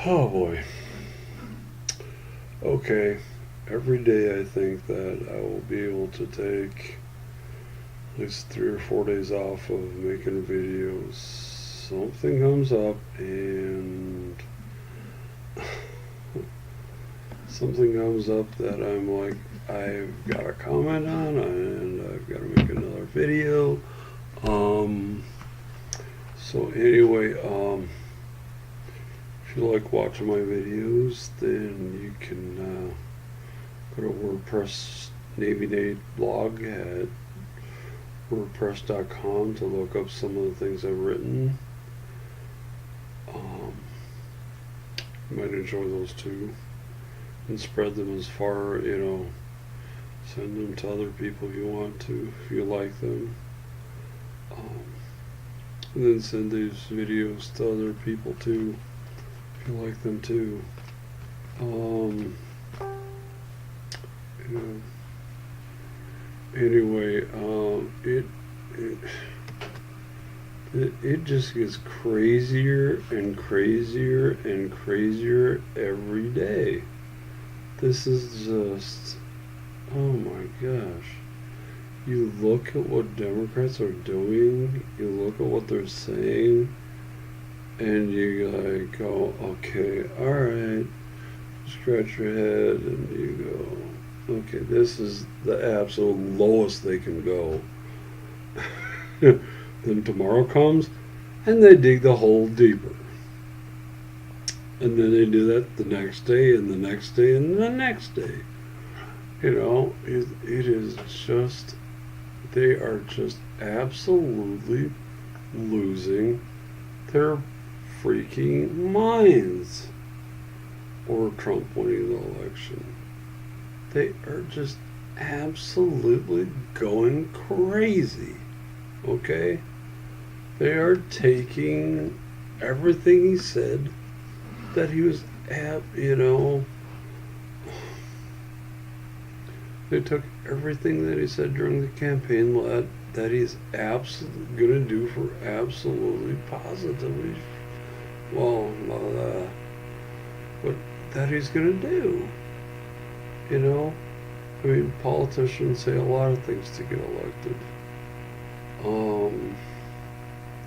Oh boy. Okay. Every day I think that I will be able to take at least 3 or 4 days off of making videos. Something comes up and something comes up that I'm like, I've got to comment on and I've got to make another video. Um, so anyway, if you like watching my videos, then you can go to WordPress Navy Nate blog at WordPress.com to look up some of the things I've written. Um, you might enjoy those too. And spread them as far, send them to other people if you want to, if you like them. Um, and then send these videos to other people too, if you like them too. You know, anyway, it it just gets crazier and crazier and crazier every day. This is just, oh my gosh. You look at what Democrats are doing, you look at what they're saying, and you like go, okay, alright, scratch your head, and you go, okay, this is the absolute lowest they can go. Then tomorrow comes, and they dig the hole deeper. And then they do that the next day, and the next day, and the next day. It is just, they are just absolutely losing their freaking minds over Trump winning the election. They are just absolutely going crazy. Okay? They are taking everything he said that he was they took everything that he said during the campaign that he's absolutely going to do for absolutely positively, well, what that he's going to do. I mean, politicians say a lot of things to get elected. Um,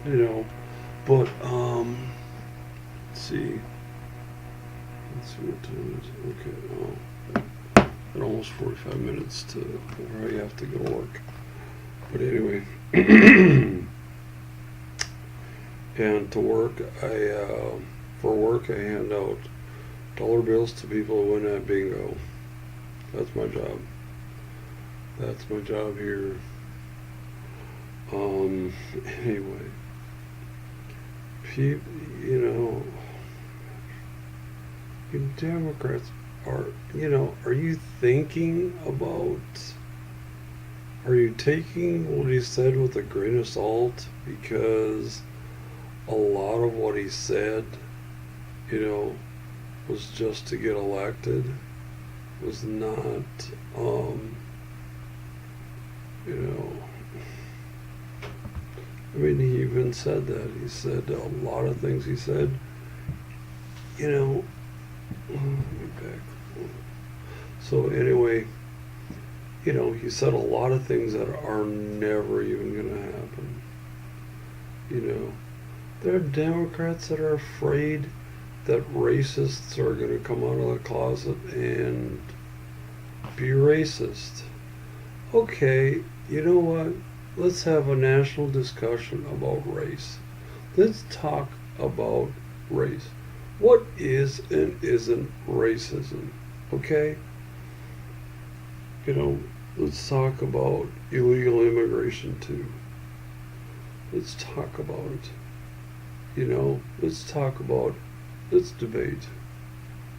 you know, but let's see. Let's see what time it is. Okay, got almost 45 minutes to where I have to go to work. But anyway, and to work, for work I hand out dollar bills to people who win at bingo. That's my job. That's my job here. Anyway, people, you Democrats are you thinking about, are you taking what he said with a grain of salt? Because a lot of what he said, was just to get elected, was not, I mean, he even said that. He said a lot of things he said, let me back. So anyway, he said a lot of things that are never even going to happen. There are Democrats that are afraid that racists are going to come out of the closet and be racist. Okay, you know what? Let's have a national discussion about race. Let's talk about race. What is and isn't racism? Okay? Let's talk about illegal immigration too. Let's talk about it. Let's debate.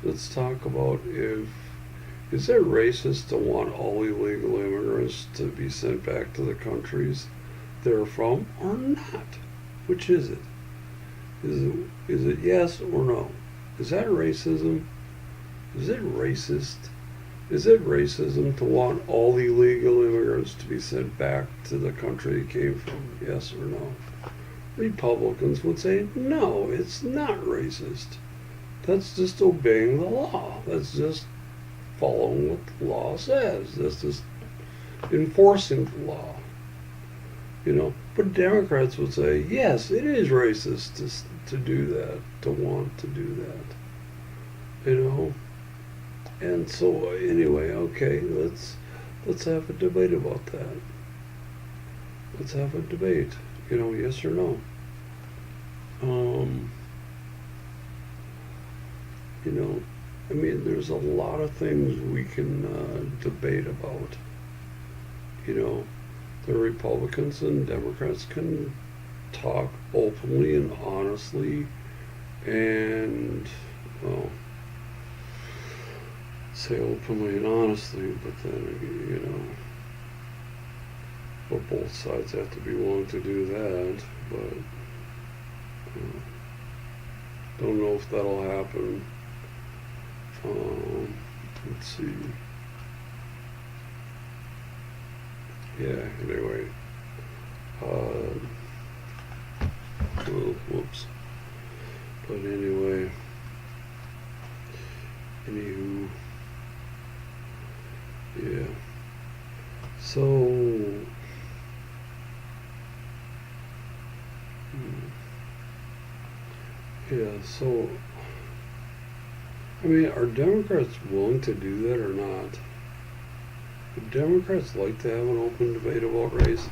Let's talk about, is it racist to want all illegal immigrants to be sent back to the countries they're from or not? Which is it? Is it yes or no? Is that racism? Is it racist? Is it racism to want all illegal immigrants to be sent back to the country they came from? Yes or no? Republicans would say, no, it's not racist. That's just obeying the law. That's just following what the law says. That's just enforcing the law. But Democrats would say, yes, it is racist to do that, to want to do that. And so anyway, okay, let's have a debate about that. Let's have a debate. Yes or no. There's a lot of things we can debate about. The Republicans and Democrats can talk openly and honestly and, well, say openly and honestly, but then, but both sides have to be willing to do that, but don't know if that'll happen. Let's see. Yeah, anyway. Whoops. But anyway. Anywho. Yeah. So. Yeah, so. Are Democrats willing to do that or not? Would Democrats like to have an open debate about race?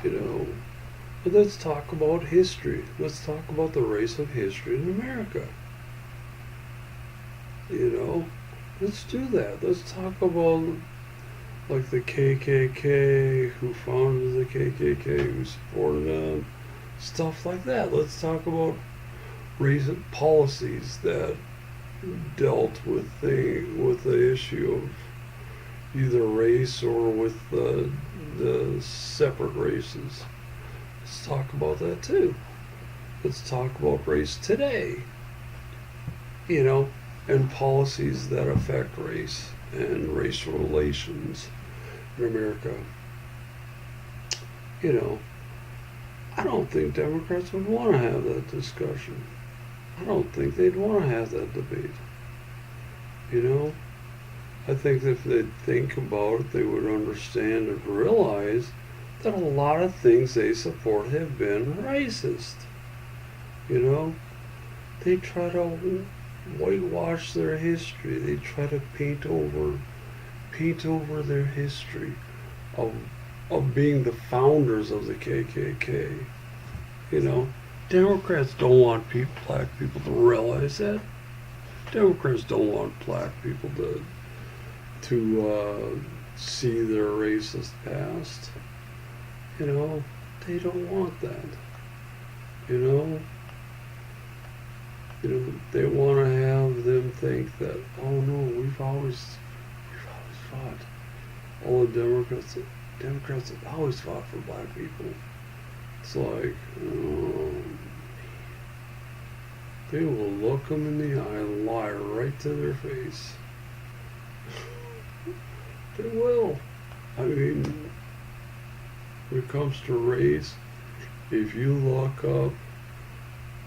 But let's talk about history. Let's talk about the race of history in America. Let's do that. Let's talk about like the KKK, who founded the KKK, who supported them, stuff like that. Let's talk about race policies that dealt with the issue of either race or with the separate races. Let's talk about that too. Let's talk about race today. And policies that affect race and racial relations in America. I don't think Democrats would want to have that discussion. I don't think they'd want to have that debate. I think if they'd think about it, they would understand and realize that a lot of things they support have been racist. They try to whitewash their history. They try to paint over their history of being the founders of the KKK. Democrats don't want black people to realize that. Democrats don't want black people to see their racist past. They don't want that. They want to have them think that, oh no, we've always fought. All the Democrats have always fought for black people. It's like, they will look them in the eye and lie right to their face. They will. When it comes to race, if you look up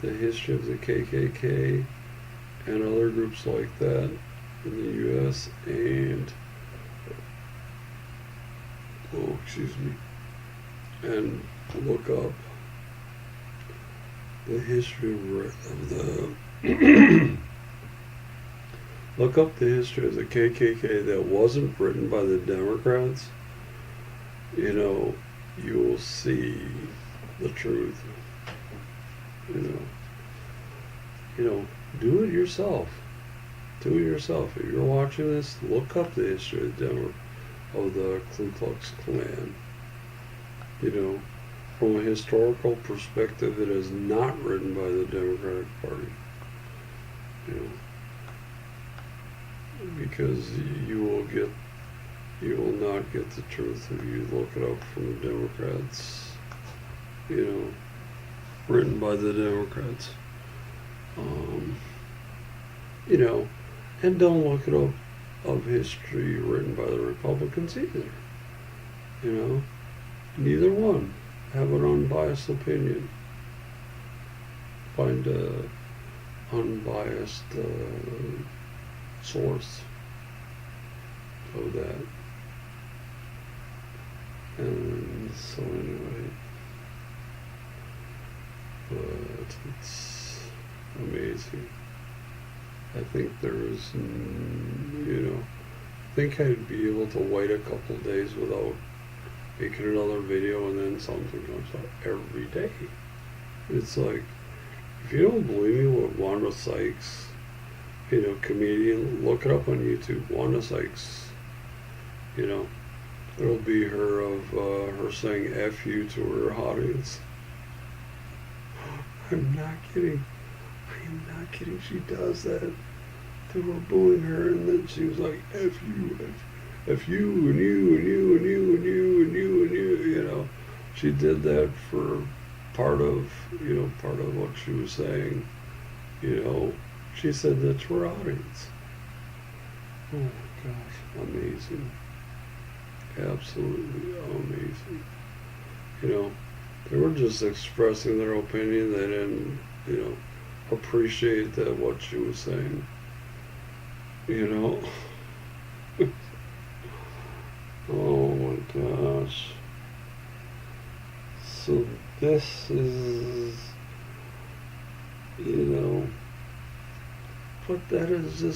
the history of the KKK and other groups like that in the U.S. and and look up the history of the look up the history of the KKK that wasn't written by the Democrats, you will see the truth. Do it yourself. Do it yourself. If you're watching this, look up the history of the Ku Klux Klan. From a historical perspective, it is not written by the Democratic Party. Because you will not get the truth if you look it up from the Democrats. Written by the Democrats. And don't look it up of history written by the Republicans either. Neither one. Have an unbiased opinion. Find unbiased source of that. And so anyway, but it's amazing. I think there's, I think I'd be able to wait a couple days without making another video, and then something comes out every day. It's like, if you don't believe me, what Wanda Sykes, comedian, look it up on YouTube. Wanda Sykes, it'll be her saying F you to her audience. I'm not kidding. I am not kidding. She does that. They were booing her, and then she was like, F you, F you, and you, and you, and you, and you, and you, and you, She did that for part of what she was saying. She said that to her audience. Oh my gosh, amazing. Absolutely amazing. They were just expressing their opinion. They didn't, appreciate that what she was saying. Oh my gosh. So this is, but that is a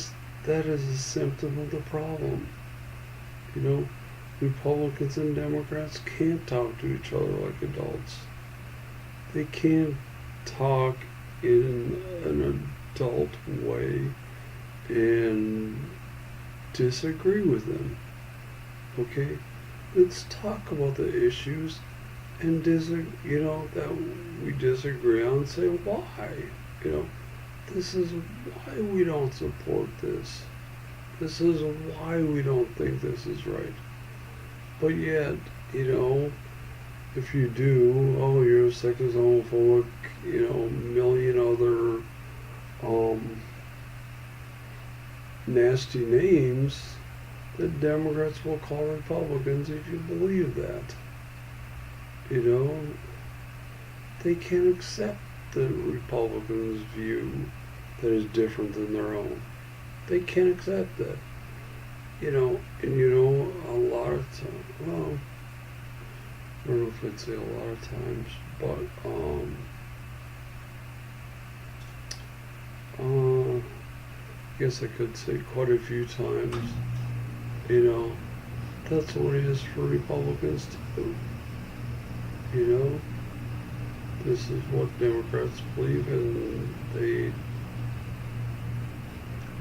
symptom of the problem. Republicans and Democrats can't talk to each other like adults. They can't talk in an adult way and disagree with them. Okay? Let's talk about the issues and that we disagree on, and say why. This is why we don't support this. This is why we don't think this is right. But yet, if you do, you're a sexist, homophobic, million other nasty names that Democrats will call Republicans if you believe that. They can't accept the Republicans' view that is different than their own. They can't accept that. A lot of times, well, I don't know if I'd say a lot of times, but, I guess I could say quite a few times, that's what it is for Republicans too. This is what Democrats believe, and they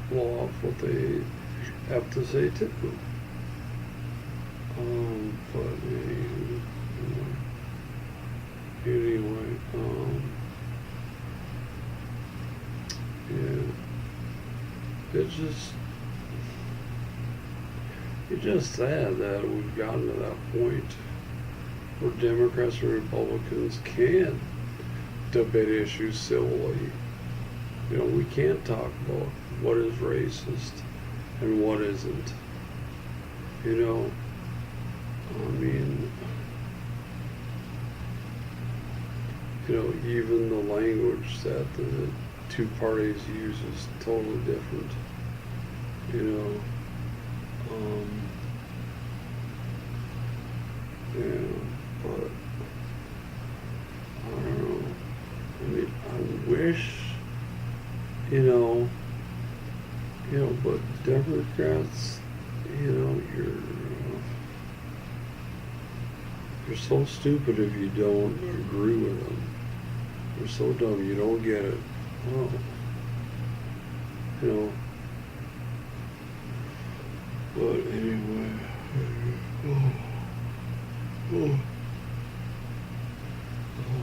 blow off what they have to say too. But anyway, yeah, it's just sad that we've gotten to that point where Democrats and Republicans can't debate issues civilly. We can't talk about what is racist and what isn't. Even the language that the two parties use is totally different. Yeah, but I don't know. I wish, but Democrats, you're so stupid if you don't agree with them. You're so dumb you don't get it. Oh, but anyway,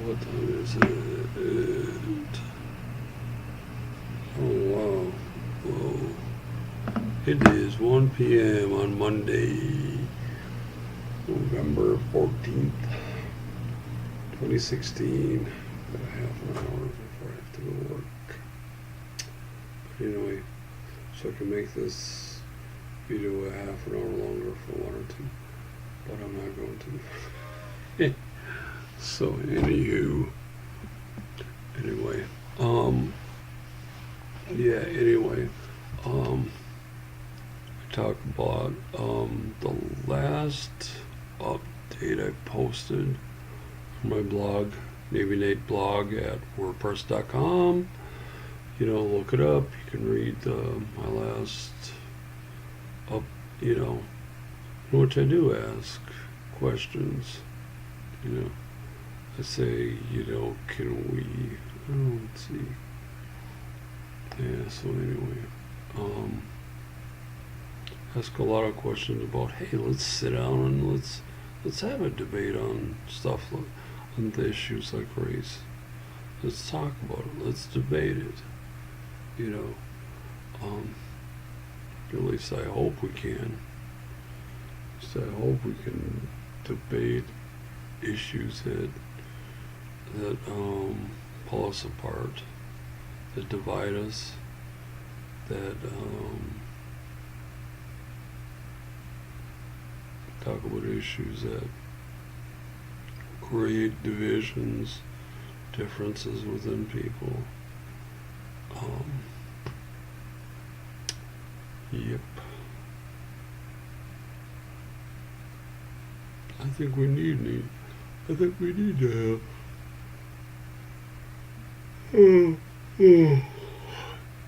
what time is it? Oh wow, whoa. It is 1 p.m. on Monday, November 14th, 2016. Got a half an hour before I have to go to work. But anyway, so I can make this video a half an hour longer if I wanted to, but I'm not going to. So anyway, Yeah, anyway, I talked about the last update I posted on my blog, Navy Nate blog at WordPress.com. Look it up. You can read my last up, you know, which I do ask questions. I say, can we, let's see. Yeah, so anyway, ask a lot of questions about, hey, let's sit down and let's have a debate on stuff on the issues like race. Let's talk about it. Let's debate it. At least I hope we can. At least I hope we can debate issues that pull us apart, that divide us, that talk about issues that create divisions, differences within people. Yep. I think we need to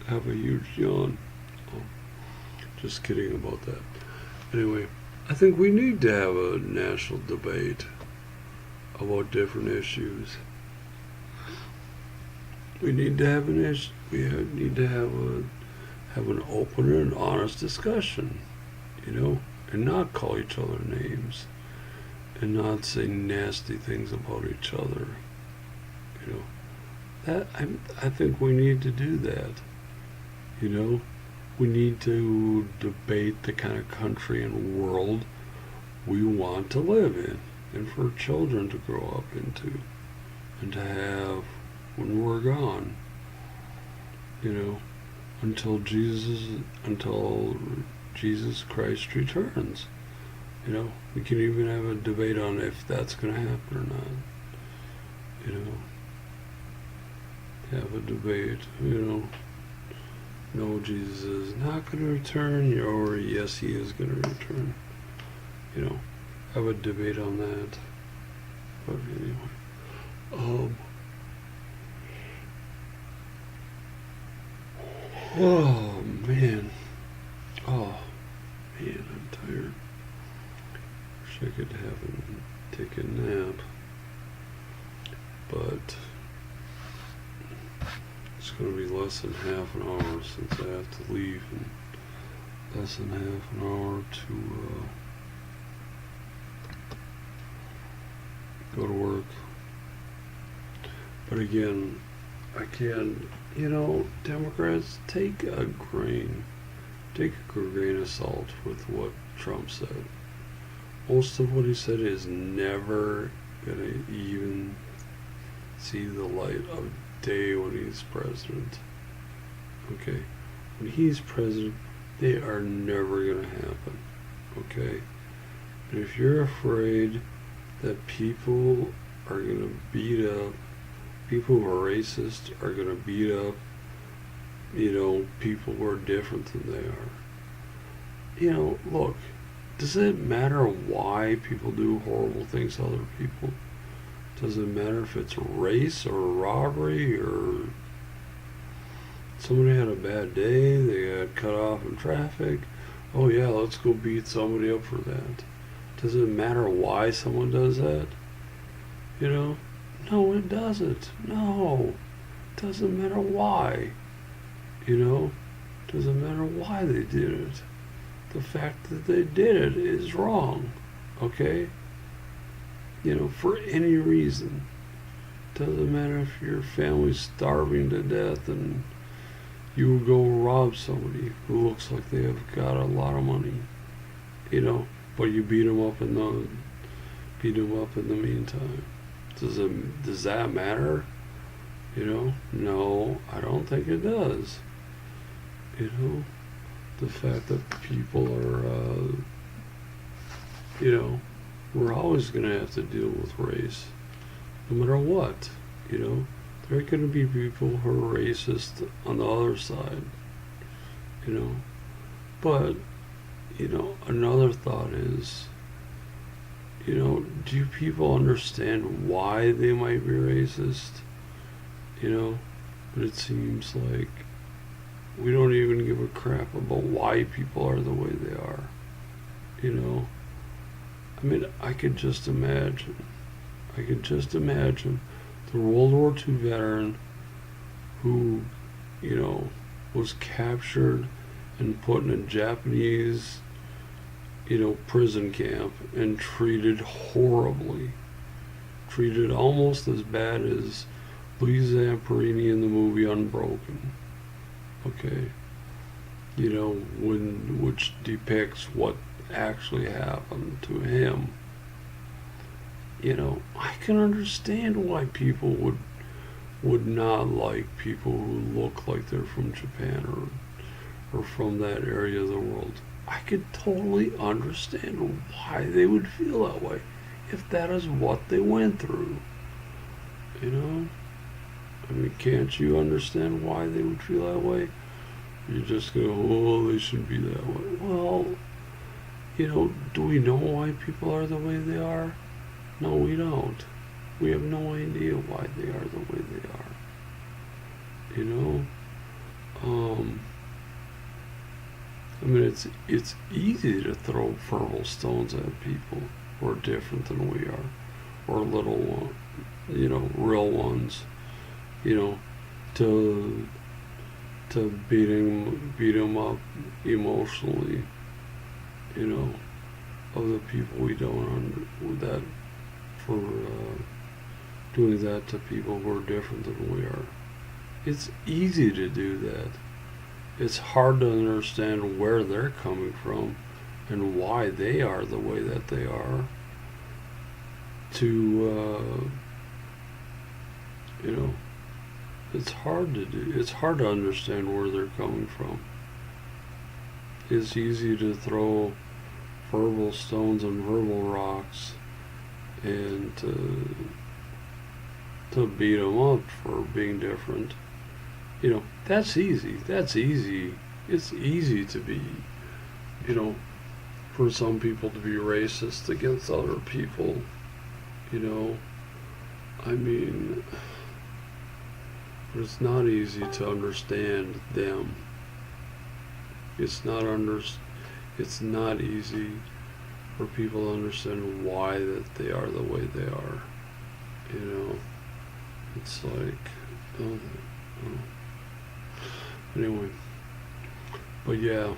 have a huge yawn. Just kidding about that. Anyway, I think we need to have a national debate about different issues. We need to have an issue. We need to have an open and honest discussion, and not call each other names, and not say nasty things about each other. That I think we need to do that. We need to debate the kind of country and world we want to live in, and for children to grow up into, and to have when we're gone. Until Jesus Christ returns. We can even have a debate on if that's going to happen or not. Have a debate. No, Jesus is not going to return, or yes, he is going to return. Have a debate on that. But anyway, oh man, I'm tired. Wish I could take a nap, but it's going to be less than half an hour since I have to leave, and less than half an hour to go to work. But again, I can, Democrats, take a grain of salt with what Trump said. Most of what he said is never gonna even see the light of day when he's president. Okay? When he's president, they are never gonna happen. Okay? And if you're afraid that people are gonna beat up, people who are racist are gonna beat up, people who are different than they are. Look, does it matter why people do horrible things to other people? Does it matter if it's race or robbery, or somebody had a bad day, they got cut off in traffic? Oh yeah, let's go beat somebody up for that. Does it matter why someone does that? No, it doesn't. No, it doesn't matter why. Doesn't matter why they did it. The fact that they did it is wrong. Okay? For any reason. Doesn't matter if your family's starving to death and you would go rob somebody who looks like they have got a lot of money. But you beat them up in the meantime. Does that matter? No, I don't think it does. The fact that people are, we're always going to have to deal with race, no matter what. There are going to be people who are racist on the other side, you know. But, another thought is, do people understand why they might be racist? But it seems like we don't even give a crap about why people are the way they are. I mean, I could just imagine the World War II veteran who, was captured and put in a Japanese, prison camp and treated horribly. Treated almost as bad as Louis Zamperini in the movie Unbroken. Okay. Which depicts what actually happened to him. I can understand why people would not like people who look like they're from Japan or from that area of the world. I could totally understand why they would feel that way if that is what they went through. I mean, can't you understand why they would feel that way? You just go, oh, they shouldn't be that way. Well, do we know why people are the way they are? No, we don't. We have no idea why they are the way they are. I mean, it's easy to throw verbal stones at people who are different than we are, or little, real ones, to beat them up emotionally, of the people we don't that for doing that to people who are different than we are. It's easy to do that. It's hard to understand where they're coming from and why they are the way that they are. It's hard to do. It's hard to understand where they're coming from. It's easy to throw verbal stones and verbal rocks and to beat them up for being different. That's easy. It's easy to be, for some people to be racist against other people. I mean, but it's not easy to understand them. It's not easy for people to understand why that they are the way they are. It's like, anyway. But yeah.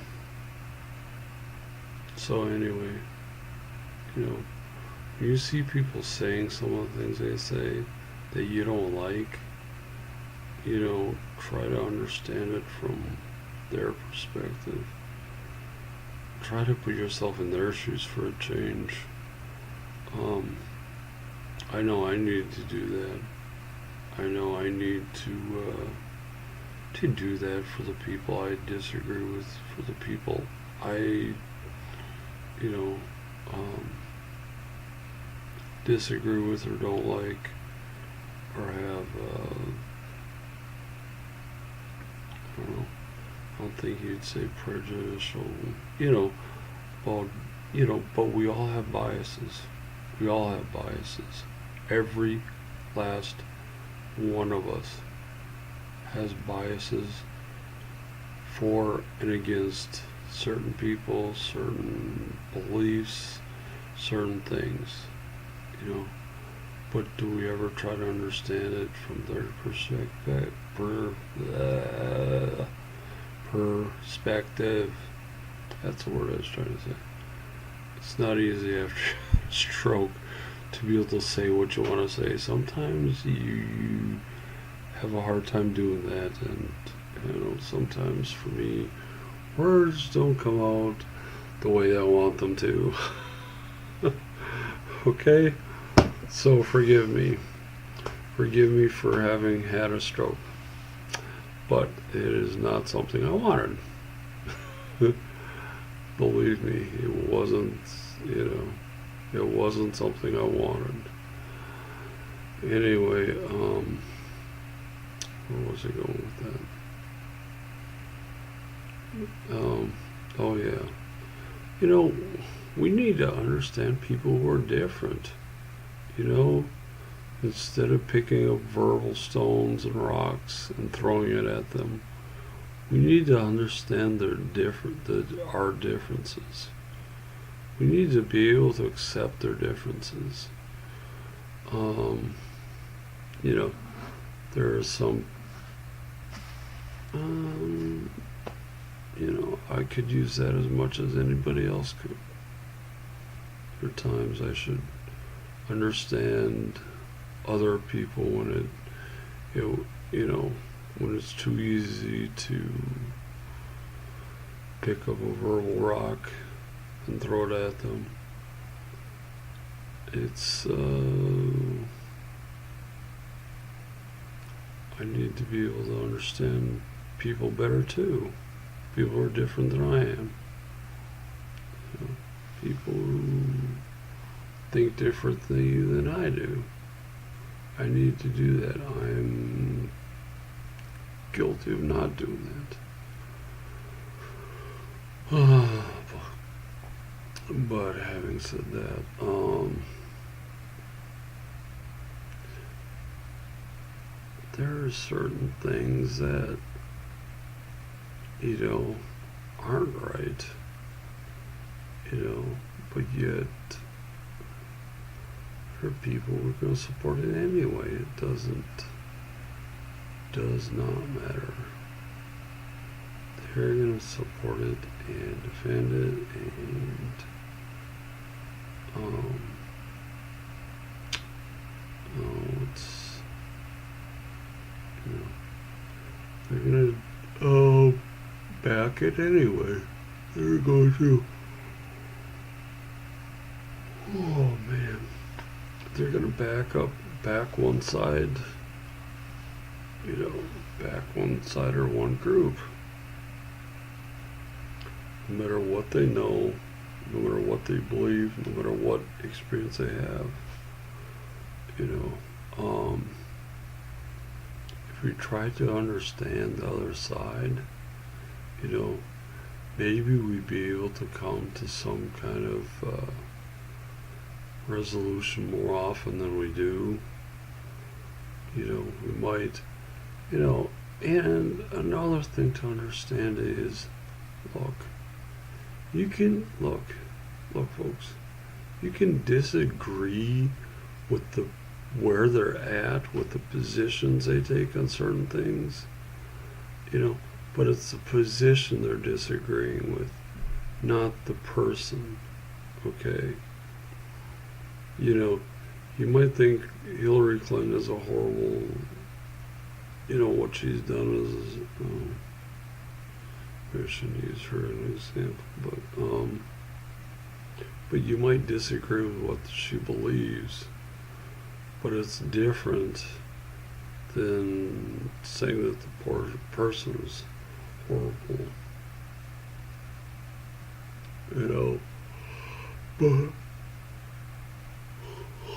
So anyway, when you see people saying some of the things they say that you don't like, try to understand it from their perspective. Try to put yourself in their shoes for a change. I know I need to do that. I know I need to do that for the people I disagree with, for the people I, disagree with or don't like, or have, I don't think you'd say prejudicial, but we all have biases. We all have biases. Every last one of us has biases for and against certain people, certain beliefs, certain things, but do we ever try to understand it from their perspective? That's the word I was trying to say. It's not easy after a stroke to be able to say what you want to say. Sometimes you have a hard time doing that, and sometimes for me, words don't come out the way I want them to. Okay? So forgive me. Forgive me for having had a stroke. But it is not something I wanted. Believe me, it wasn't, it wasn't something I wanted. Anyway, Where was I going with that? Oh yeah. You know, we need to understand people who are different. You know, instead of picking up verbal stones and rocks and throwing it at them, we need to understand our differences. We need to be able to accept their differences. Um, you know, there are some, um, I could use that as much as anybody else could. There are times I should understand other people when it's too easy to pick up a verbal rock and throw it at them. It's I need to be able to understand people better too. People are different than I am. You know, people who think differently than I do. I need to do that. I'm guilty of not doing that. But having said that, there are certain things that, aren't right, but yet there are people who are going to support it anyway. It does not matter. They're going to support it and defend it, and it's, they're going to back it anyway. They're going to, oh man, they're going to back one side, back one side or one group. No matter what they know, no matter what they believe, no matter what experience they have, if we try to understand the other side, maybe we'd be able to come to some kind of resolution more often than we do. We might, and another thing to understand is, look folks, you can disagree with where they're at, with the positions they take on certain things, but it's the position they're disagreeing with, not the person, okay? You might think Hillary Clinton is a horrible, what she's done is, I shouldn't use her as an example, but you might disagree with what she believes, but it's different than saying that the poor person is horrible, but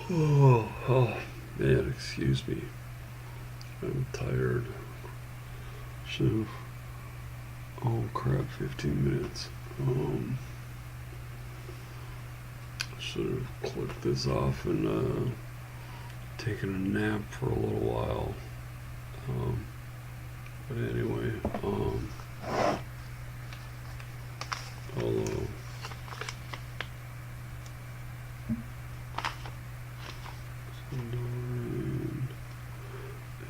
oh man, excuse me, I'm tired. Oh crap, 15 minutes. Should have clicked this off and taken a nap for a little while. But anyway, although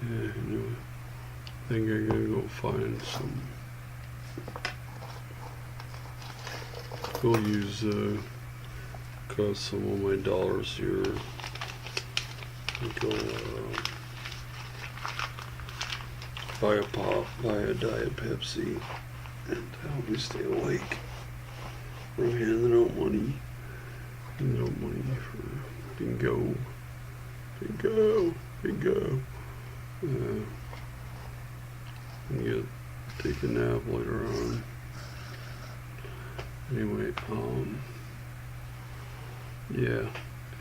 anyway, I think I'm gonna go find some. Go use got some of my dollars here. Go buy a pop, buy a Diet Pepsi, and help me stay awake. We're handing out money for bingo. And take a nap later on. Anyway, yeah.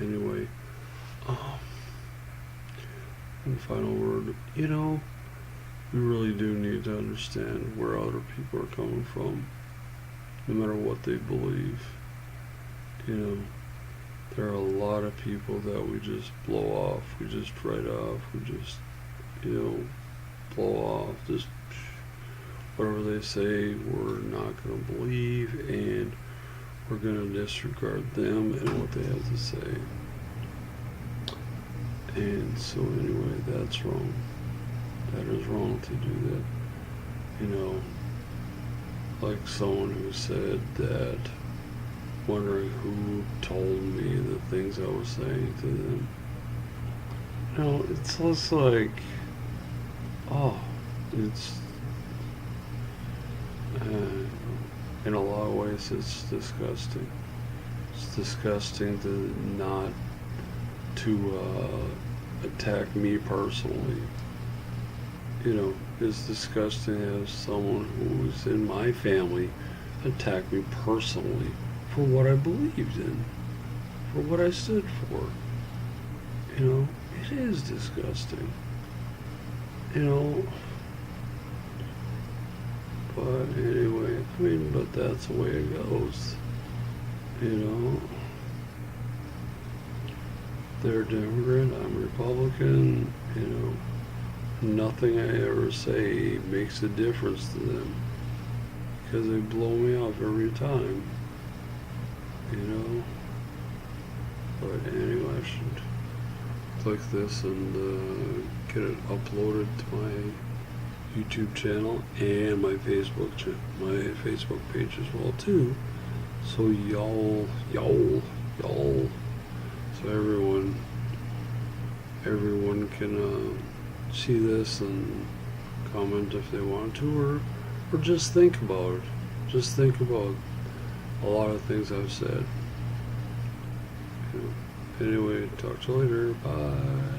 Anyway, one final word. we really do need to understand where other people are coming from, no matter what they believe. You know, there are a lot of people that we just blow off, we just write off, we just, blow off, just whatever they say, we're not going to believe, and we're going to disregard them and what they have to say. And so anyway, that's wrong. That is wrong to do that. Like someone who said that, wondering who told me the things I was saying to them. It's just like, it's, in a lot of ways it's disgusting. It's disgusting to attack me personally. It's disgusting to have someone who's in my family attack me personally for what I believed in, for what I stood for. It is disgusting. But anyway, but that's the way it goes. They're Democrat, I'm Republican, nothing I ever say makes a difference to them because they blow me off every time. But anyway, I should click this and get it uploaded to my YouTube channel and my Facebook page as well too. So y'all, so everyone can see this and comment if they want to, or just think about it. Just think about a lot of things I've said. Anyway, talk to you later. Bye.